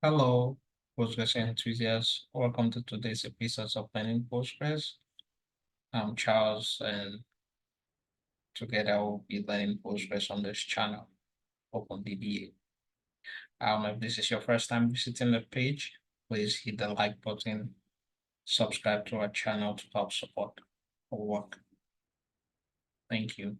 Hello, Postgres enthusiasts. Welcome to today's episode of Learning Postgres. I'm Charles, and together we'll be learning Postgres on this channel, Open DBA. If this is your first time visiting the page, please hit the like button, subscribe to our channel to help support our work. Thank you.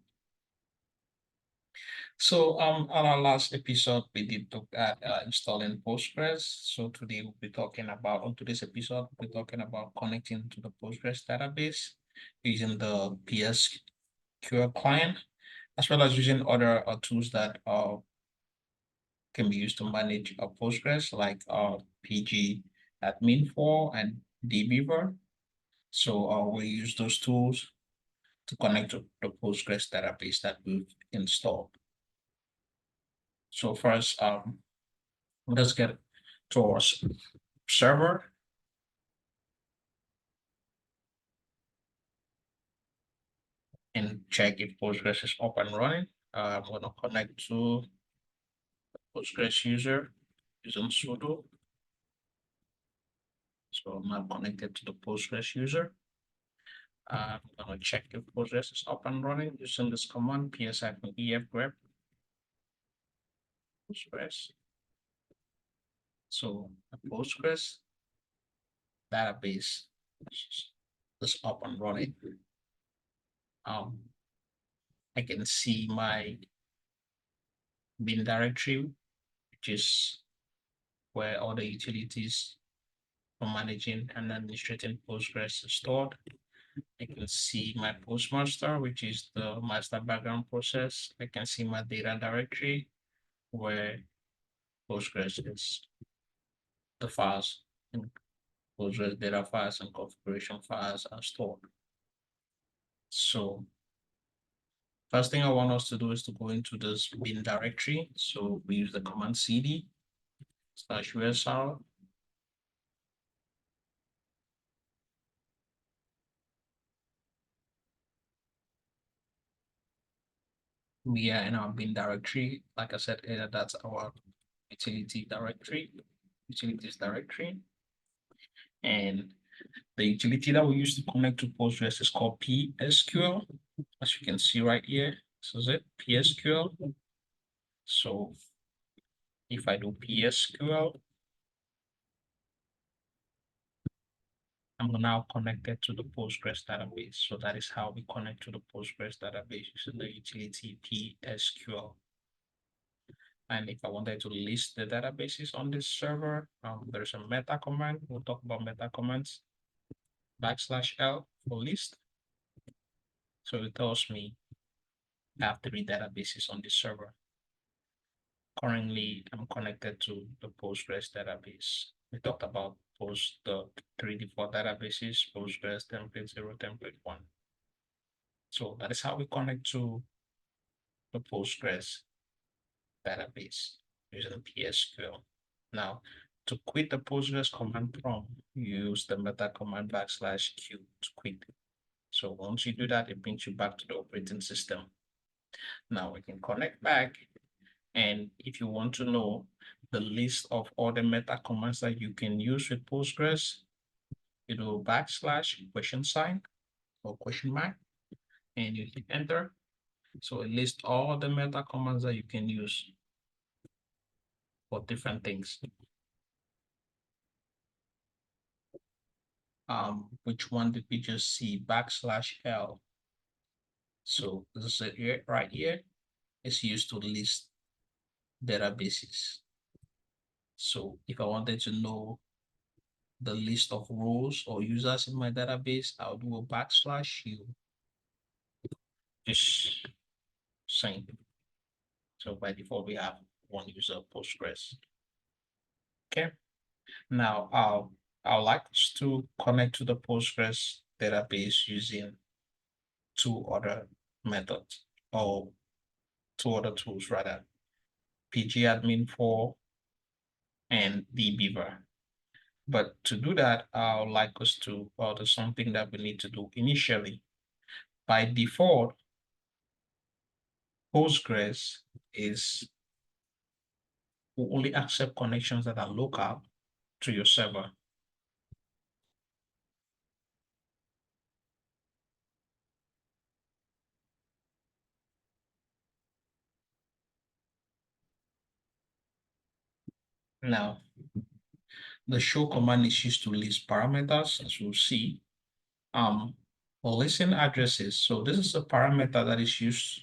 So on our last episode, we did look at installing Postgres. So today we'll be talking about, on today's episode, we'll be talking about connecting to the Postgres database using the PSQL client, as well as using other tools that can be used to manage Postgres, like PGADMIN 4 and DBEAVER. So we use those tools to connect to the Postgres database that we've installed. So first, let's get to our server. And check if Postgres is up and running. I'm going to connect to Postgres user using sudo. So I'm now connected to the Postgres user. I'm going to check if Postgres is up and running using this command, ps-ef grep Postgres. So the Postgres database is up and running. I can see my bin directory, which is where all the utilities for managing and administrating Postgres is stored. I can see my postmaster, which is the master background process. I can see my data directory, where Postgres is the files, and Postgres data files and configuration files are stored. So first thing I want us to do is to go into this bin directory. So we use the command cd /usr. We are in our bin directory. Like I said earlier, that's our utilities directory. And the utility that we use to connect to Postgres is called PSQL. As you can see right here, this is it, PSQL. So if I do PSQL, I'm now connected to the Postgres database. So that is how we connect to the Postgres database using the utility PSQL. And if I wanted to list the databases on this server, there's a meta command. We'll talk about meta commands. \L for list. So it tells me I have 3 databases on this server. Currently, I'm connected to the Postgres database. We talked about the 3 default databases, Postgres, template 0, template 1. So that is how we connect to the Postgres database using PSQL. Now, to quit the Postgres command prompt, use the meta command \q to quit. So once you do that, it brings you back to the operating system. Now we can connect back. And if you want to know the list of all the meta commands that you can use with Postgres, you do \$ or question mark, and you hit enter. So it lists all the meta commands that you can use for different things. Which one did we just see? \L. So this is it here, right here. It's used to list databases. So if I wanted to know the list of rows or users in my database, I'll do a \u. Just same. So by default, we have 1 user Postgres. Okay. Now I'd like us to connect to the Postgres database using 2 other methods, or 2 other tools rather, PGADMIN 4 and DBEAVER. But to do that, I would like us to, there's something that we need to do initially. By default, Postgres is will only accept connections that are local to your server. Now, the show command is used to list parameters, as we'll see. Listen addresses. So this is a parameter that is used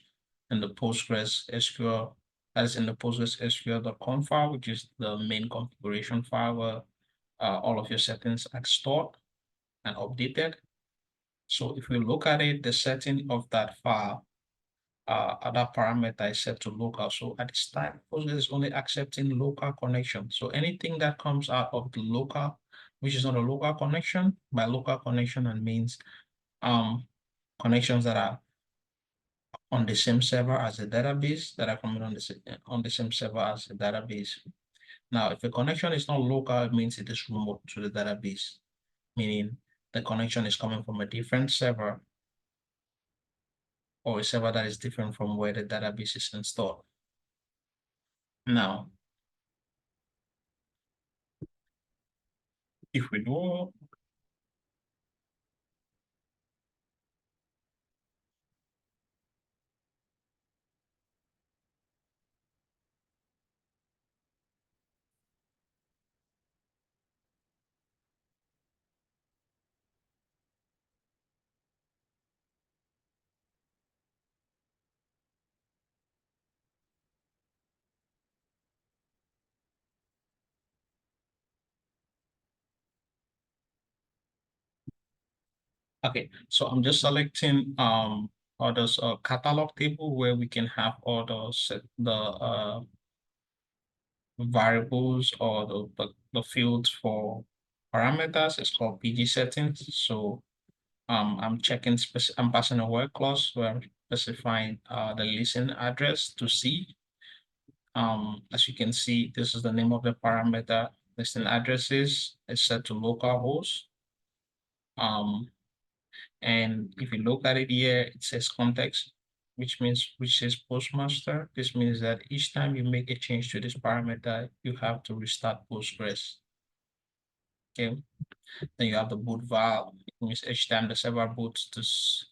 in the Postgres SQL, as in the Postgres SQL.conf file, which is the main configuration file where all of your settings are stored and updated. So if we look at it, the setting of that file, that parameter is set to local. So at this time, Postgres is only accepting local connection. So anything that comes out of the local, which is not a local connection, by local connection, and means connections that are on the same server as the database, that are coming on the same server as the database. Now, if a connection is not local, it means it is remote to the database, meaning the connection is coming from a different server or a server that is different from where the database is installed. Now, if we do okay, so I'm just selecting others catalog table where we can have all the variables or the fields for parameters. It's called PG settings. So I'm checking I'm passing a word clause where I'm specifying the listen address to C. As you can see, this is the name of the parameter. Listen addresses is set to localhost. And if you look at it here, it says context, which says postmaster. This means that each time you make a change to this parameter, you have to restart Postgres. Okay. Then you have the boot val, it means each time the server boots this,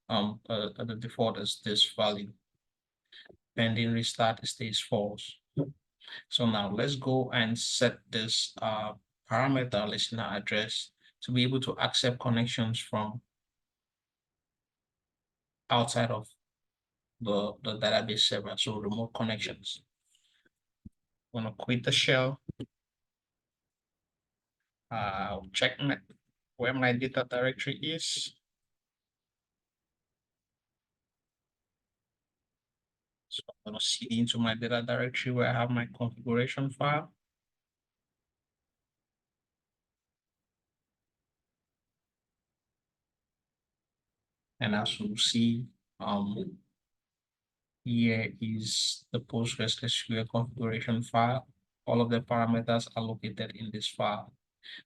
the default is this value. Pending restart, it stays false. So now let's go and set this parameter listener address to be able to accept connections from outside of the database server, so remote connections. I'm gonna quit the shell. Check where my data directory is. So I'm gonna cd into my data directory where I have my configuration file. And as you see, here is the Postgres SQL configuration file. All of the parameters are located in this file.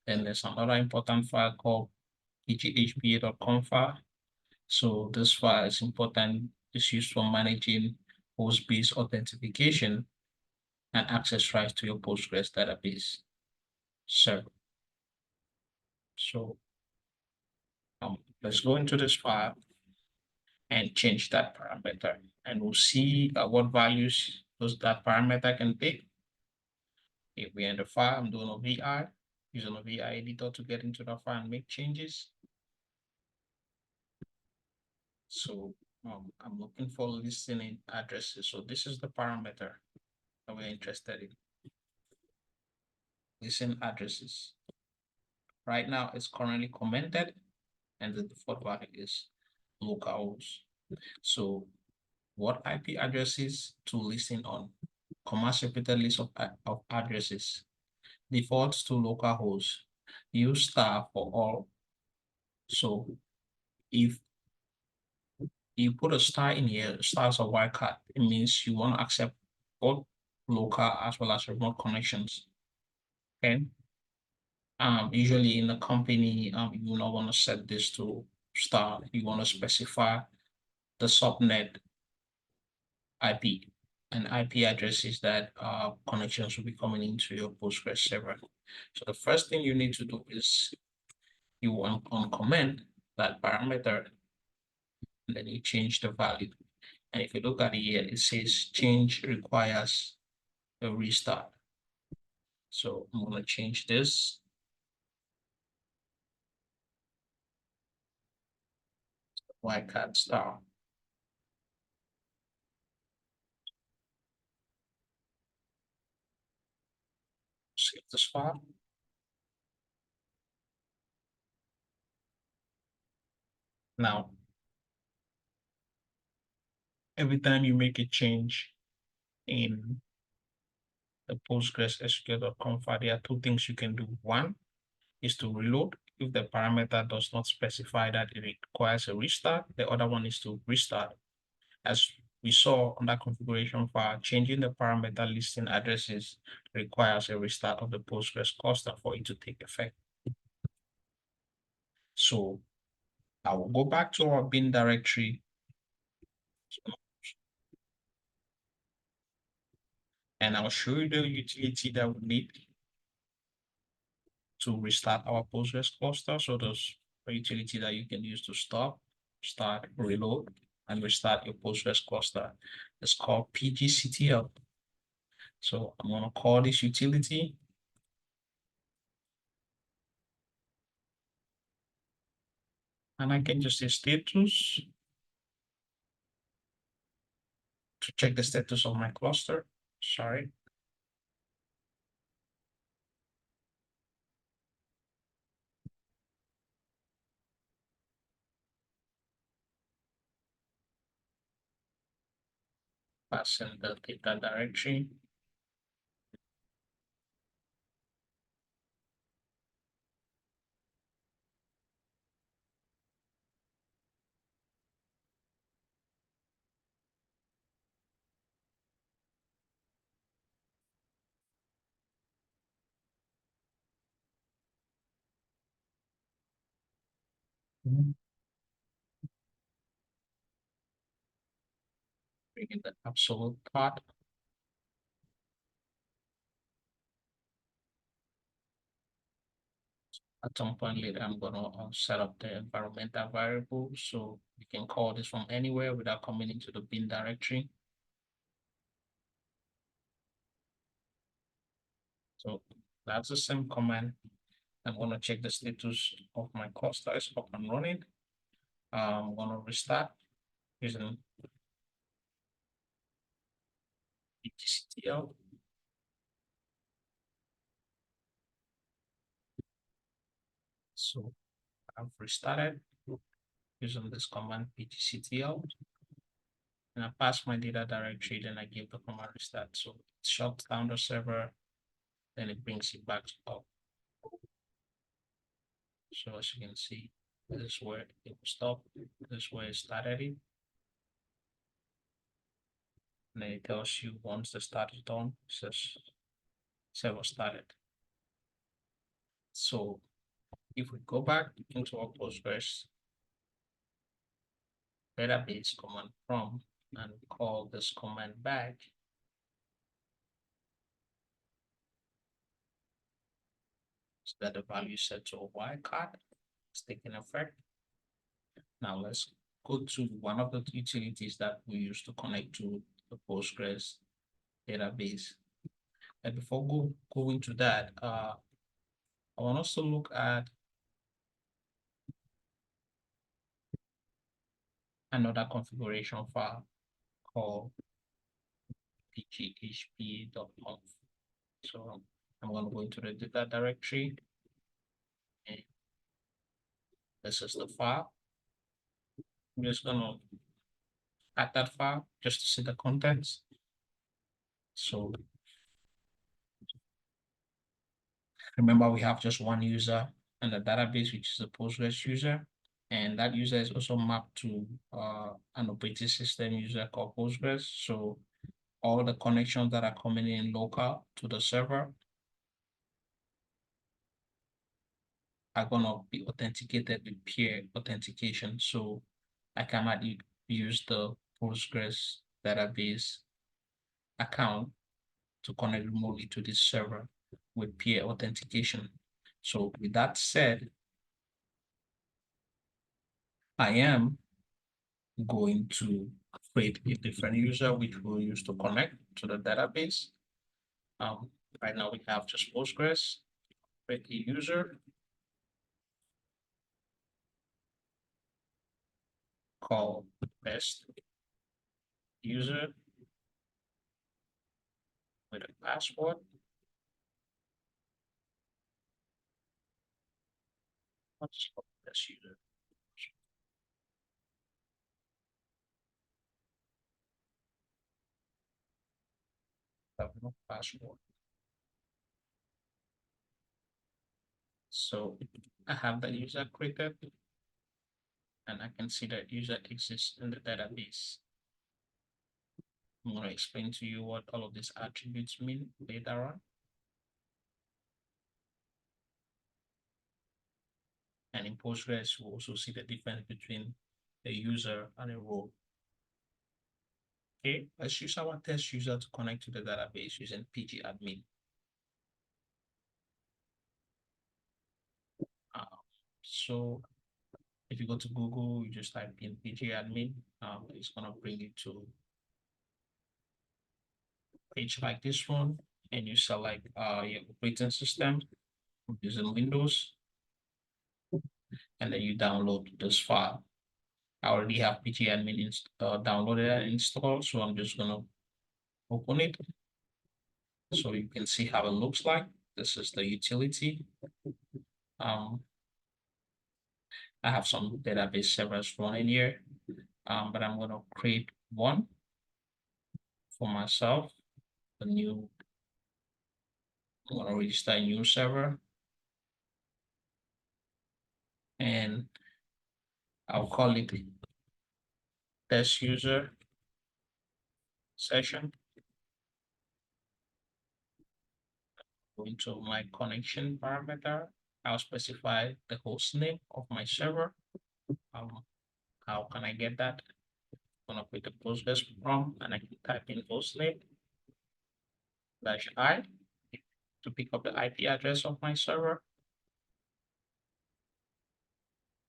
Then there's another important file called PGADMIN file. So this file is important. It's used for managing host-based authentication and access rights to your Postgres database server. So let's go into this file and change that parameter, and we'll see what values that parameter can take. If we're in the file, I'm doing a VI, using a VI editor to get into the file and make changes. So I'm looking for listening addresses. So this is the parameter that we're interested in. Listen addresses. Right now, it's currently commented, and the default value is localhost. So what IP addresses to listen on? Commas repeated list of addresses. Defaults to localhost. Use star for all. So if you put a star in here, star is a wildcard. It means you want to accept both local as well as remote connections. Okay. Usually in a company, you will not want to set this to star. You want to specify the subnet IP. and IP addresses that connections will be coming into your Postgres server. So the first thing you need to do is you want uncomment that parameter, and then you change the value. And if you look at it here, it says change requires a restart. So I'm going to change this. Wildcard star. Save this file. Now, every time you make a change in the Postgres SQL.conf file, there are two things you can do. One is to reload if the parameter does not specify that it requires a restart. The other one is to restart. As we saw on that configuration file, changing the parameter listing addresses requires a restart of the Postgres cluster for it to take effect. So I will go back to our bin directory and I'll show you the utility that we need to restart our Postgres cluster. So there's a utility that you can use to stop, start, reload, and restart your Postgres cluster. It's called PGCTL. So I'm going to call this utility. And I can just say status to check the status of my cluster. Sorry. Pass in the data directory. Bring in the absolute part. At some point later, I'm going to set up the environmental variable. So you can call this from anywhere without coming into the bin directory. So that's the same command. I'm going to check the status of my cluster is up and running. I'm going to restart using PGCTL. So I've restarted using this command PGCTL. And I pass my data directory, then I give the command restart. So it shuts down the server, then it brings it back up. So as you can see, this is where it will stop. This is where it started it. And then it tells you once the start is done, it says server started. So if we go back into our Postgres database command prompt and call this command back, so that the value set to a wildcard is taking effect. Now let's go to one of the utilities that we use to connect to the Postgres database. And before going to that, I want us to look at another configuration file called PGHP.conf. So I'm going to go into the data directory. And this is the file. I'm just going to add that file just to see the contents. So remember, we have just one user in the database, which is the Postgres user. And that user is also mapped to an operating system user called Postgres. So all the connections that are coming in local to the server are going to be authenticated with peer authentication. So I cannot use the Postgres database account to connect remotely to this server with peer authentication. So with that said, I am going to create a different user which we'll use to connect to the database. Right now we have just Postgres, create a user, call test user with a password. Let's call test user. Have no password. So I have the user created and I can see that user exists in the database. I'm going to explain to you what all of these attributes mean later on. And in Postgres, you also see the difference between a user and a role. Okay, let's use our test user to connect to the database using PGADMIN. So if you go to Google, you just type in PGADMIN, it's going to bring you to a page like this one, and you select your operating system using Windows, and then you download this file. I already have PGADMIN downloaded and installed, so I'm just going to open it. So you can see how it looks like. This is the utility. I have some database servers running here, but I'm going to create one for myself. I'm going to register a new server, and I'll call it test user session. Go into my connection parameter. I'll specify the host name of my server. How can I get that? I'm going to put the Postgres prompt and I can type in host name /I to pick up the IP address of my server.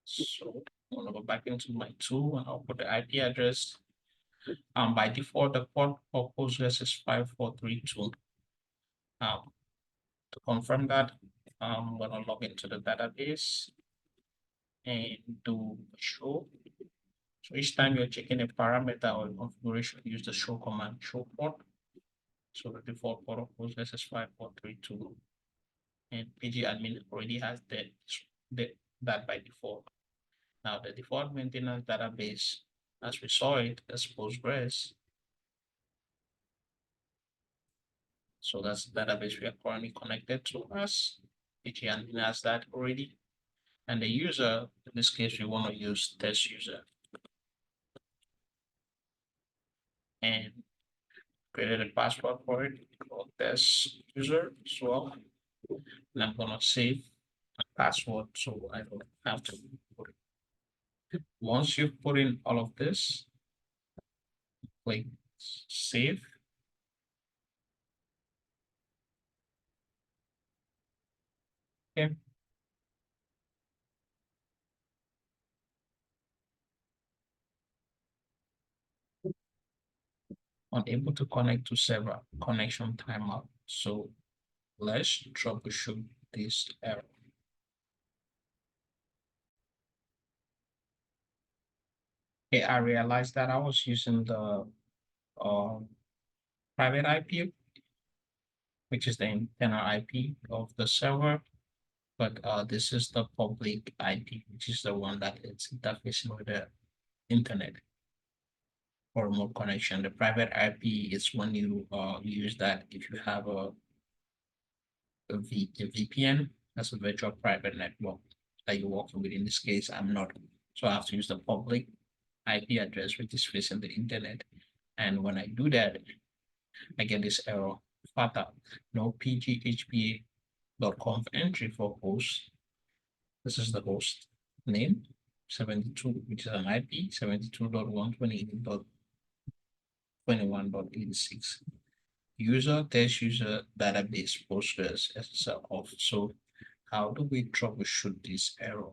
So I'm going to go back into my tool and I'll put the IP address. By default, the port for Postgres is 5432. To confirm that, I'm going to log into the database and do show. So each time you're checking a parameter or a configuration, use the show command, show port. So the default port of Postgres is 5432. And PGADMIN already has that by default. Now the default maintenance database, as we saw it, is Postgres. So that's the database we are currently connected to us. PGADMIN has that already. And the user, in this case, we want to use test user. And created a password for it called test user as well. And I'm going to save a password so I don't have to put it. Once you've put in all of this, click save. Okay. Unable to connect to server, connection timeout. So let's troubleshoot this error. Okay, I realized that I was using the private IP, which is the internal IP of the server, but this is the public IP, which is the one that it's interfacing with the internet for remote connection. The private IP is when you use that if you have a VPN, that's a virtual private network that you're working with. In this case, I'm not. So I have to use the public IP address, which is facing the internet. And when I do that, I get this error, FATA, no pghpa.conf entry for host. This is the host name, 72, which is an IP, 72.128.21.86. user, test user, database, Postgres, SSL. So how do we troubleshoot this error?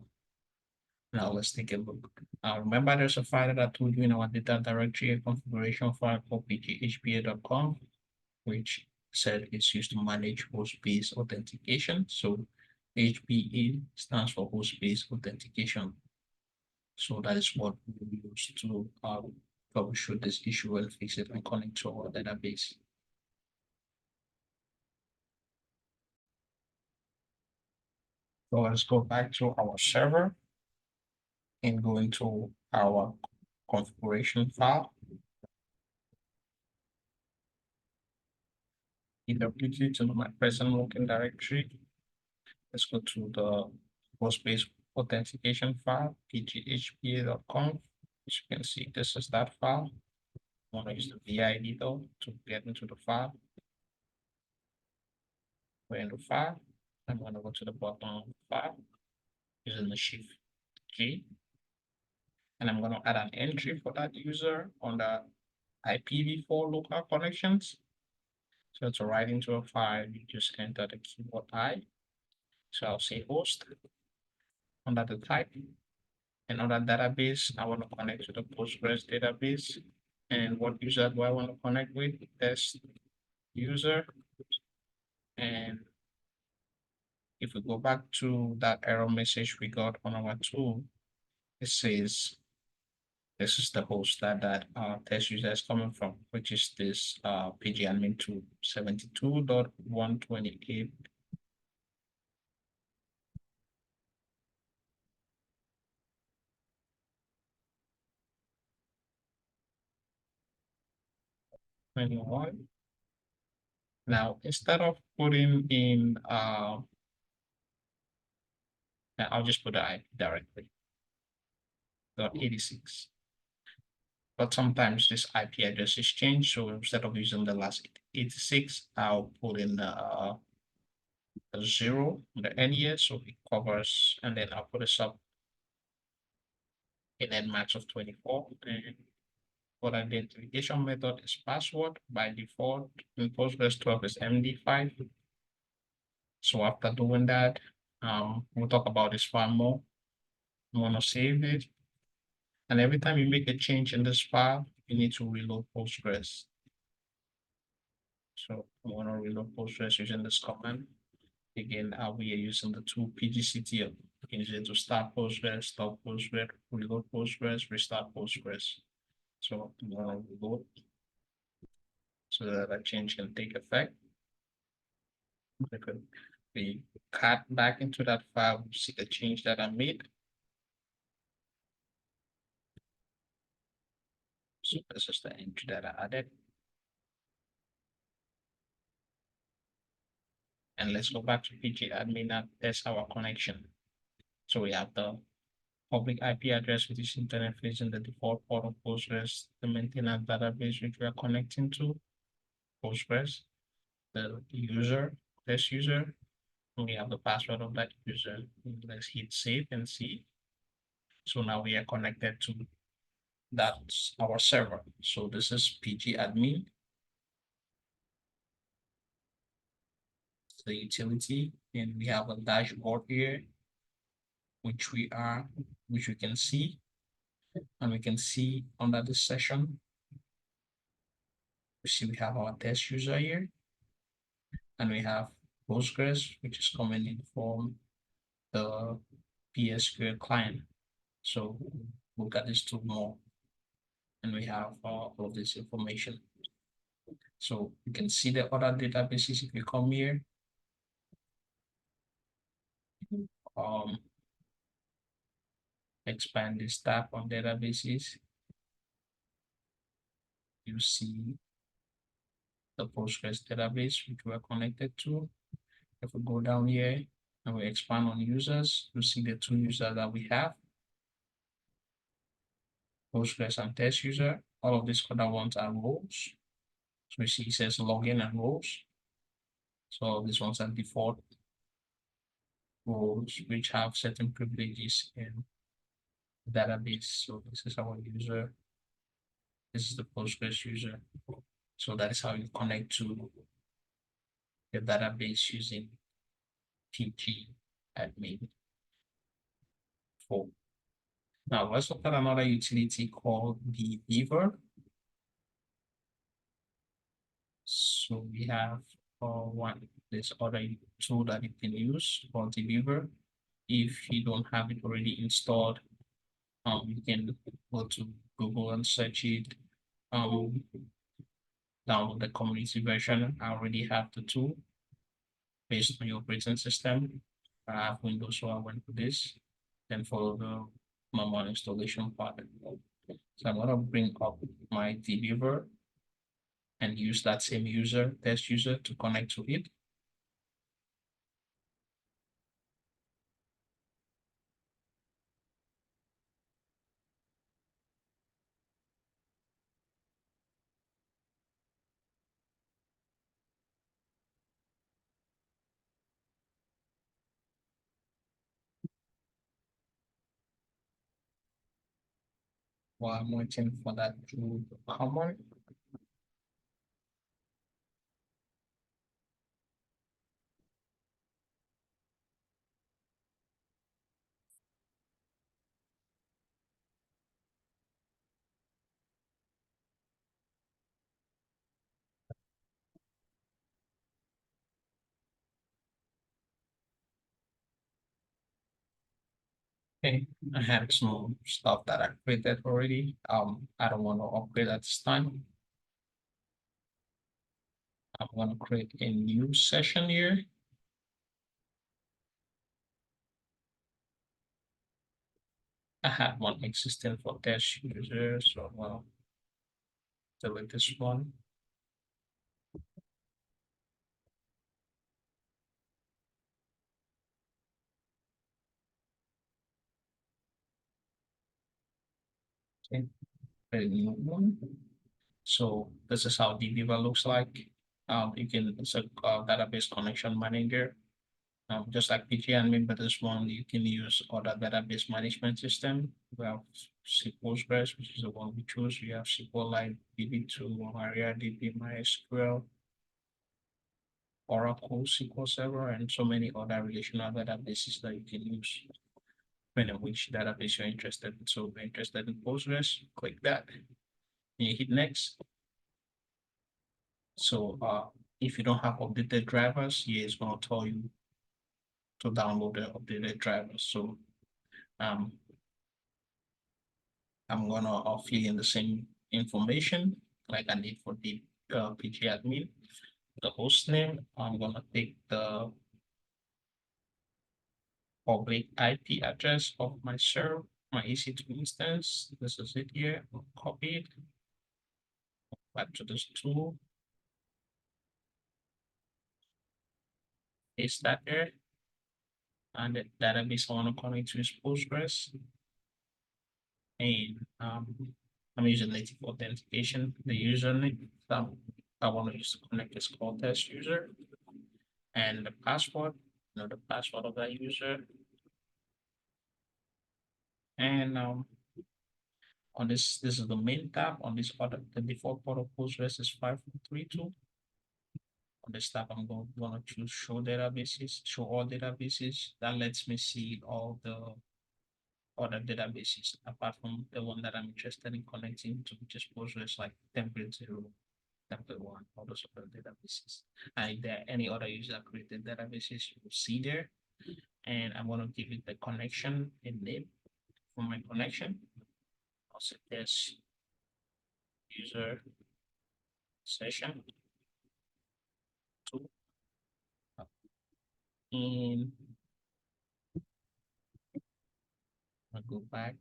Now let's take a look. Remember there's a file that I told you in our data directory, a configuration file called pghpa.conf, which said it's used to manage host-based authentication. So HBA stands for host-based authentication. So that is what we use to troubleshoot this issue and fix it and connect to our database. So let's go back to our server and go into our configuration file. EWT to my present working directory. Let's go to the host-based authentication file, pghpa.conf. As you can see, this is that file. I want to use the VID though to get into the file. We're in the file. I'm going to go to the bottom of the file using the Shift G. And I'm going to add an entry for that user on the IPv4 local connections. So to write into a file, you just enter the keyword I. So I'll say host under the type. And on that database, I want to connect to the Postgres database. And what user do I want to connect with? Test user. And if we go back to that error message we got on our tool, it says this is the host that test user is coming from, which is this PGADMIN 272.128. Now, instead of putting in, I'll just put the IP directly, .86. But sometimes this IP address is changed. So instead of using the last 86, I'll put in a 0, the NES, so it covers, and then I'll put a sub in nmax of 24. And for the identification method is password by default. In Postgres 12 is MD5. So after doing that, we'll talk about this file more. You want to save it. And every time you make a change in this file, you need to reload Postgres. So we want to reload Postgres using this command. Again, we are using the tool pgctl. You can use it to start Postgres, stop Postgres, reload Postgres, restart Postgres. So we want to reload so that a change can take effect. Because we cut back into that file, we see the change that I made. So this is the entry that I added. And let's go back to PGADMIN and test our connection. So we have the public IP address with this internet facing the default port of Postgres, the maintenance database which we are connecting to, Postgres, the user, test user. We have the password of that user. Let's hit save and see. So now we are connected to that's our server. So this is PGADMIN, the utility, and we have a dashboard here, which we can see, and we can see under this session, we see we have our test user here, and we have Postgres, which is coming in from the PSQL client. So look at this two more, and we have all of this information. So you can see the other databases if you come here. Expand this tab on databases. You see the Postgres database which we are connected to. If we go down here and we expand on users, you see the two users that we have, Postgres and test user. All of these other ones are roles. So you see it says login and roles. So these ones are default roles which have certain privileges in the database. So this is our user. This is the Postgres user. So that is how you connect to the database using PGADMIN 4. Now let's look at another utility called DBEAVER. So we have this other tool that you can use called DBEAVER. If you don't have it already installed, you can go to Google and search it. Download the community version. I already have the tool based on your operating system. I have Windows, so I went for this. Then follow the manual installation part. So I'm gonna bring up my DBeaver and use that same test user to connect to it. While I'm waiting for that to come on. Okay, I have some stuff that I created already. I don't want to upgrade at this time. I'm going to create a new session here. I have one existing for test user, so I'm going to delete this one. Okay, a new one. So this is how DBeaver looks like. It's a database connection manager. Just like PGADMIN, but this one you can use other database management system. We have Postgres, which is the one we choose. We have SQLite, DB2, MariaDB, MySQL, Oracle, SQL Server, and so many other relational databases that you can use depending on which database you're interested in. So if you're interested in Postgres, click that and you hit next. So if you don't have updated drivers, here it's going to tell you to download the updated drivers. So um, I'm gonna fill in the same information like I did for the PGADMIN. The host name, I'm gonna take the public IP address of my server, my EC2 instance. This is it here. I'll copy it back to this tool. Paste that there. And the database I want to connect to is Postgres. And I'm using native authentication. The username that I want to use to connect is called test user. And the password, the password of that user. And on this is the main tab. On this other, the default port of Postgres is 5.32. On this tab, I'm going to choose show databases, show all databases. That lets me see all the other databases apart from the one that I'm interested in connecting to, which is Postgres, like template 0, template 1, all those other databases. And if there are any other user created databases, you will see there. And I'm going to give it the connection and name for my connection. I'll set this user session 2. And I'll go back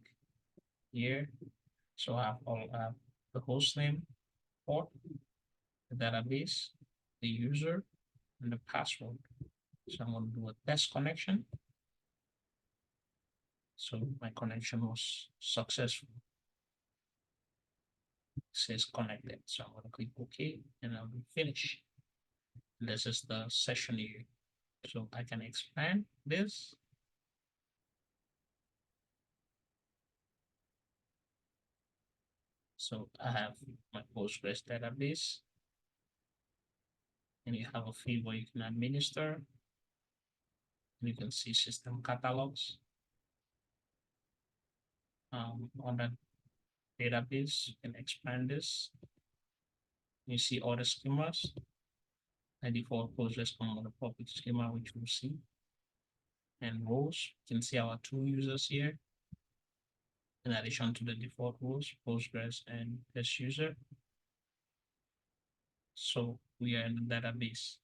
here. So I have the host name, port, the database, the user, and the password. So I'm going to do a test connection. So my connection was successful. It says connected. So I'm going to click OK and I'll be finished. This is the session here. So I can expand this. So I have my Postgres database. and you have a field where you can administer. You can see system catalogs on that database. You can expand this. You see all the schemas. By default, Postgres come with a public schema, which we'll see. And roles, you can see our two users here. In addition to the default roles, Postgres and test user. So we are in the database.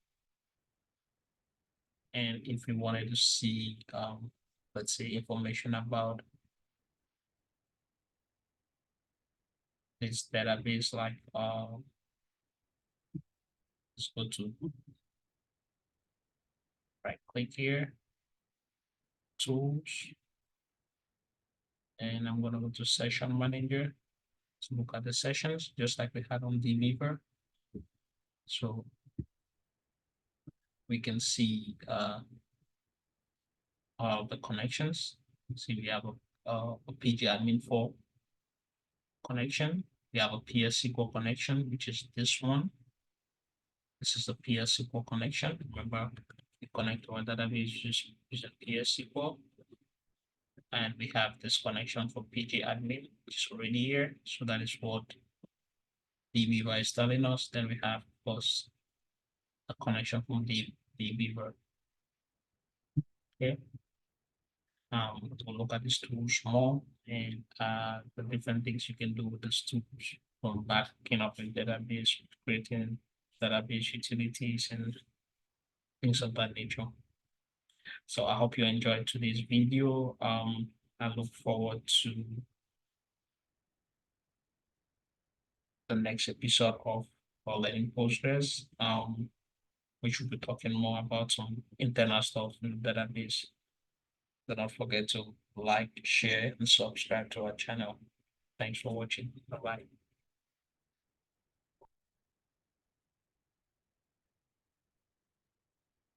And if we wanted to see, let's say, information about this database, like let's go to right click here, tools, and I'm going to go to session manager to look at the sessions, just like we had on DBEAVER. So we can see the connections. See, we have a PGADMIN 4 connection. We have a PSQL connection, which is this one. This is the PSQL connection. Remember, we connect to our database using PSQL. And we have this connection for PGADMIN, which is already here. So that is what DBEAVER is telling us. Then we have, of course, a connection from DBEAVER. Okay. To look at these tools more and the different things you can do with these tools, from backing up in database, creating database utilities and things of that nature. So I hope you enjoyed today's video. I look forward to the next episode of Learning Postgres, which will be talking more about some internal stuff in the database. Do not forget to like, share, and subscribe to our channel. Thanks for watching. Bye-bye.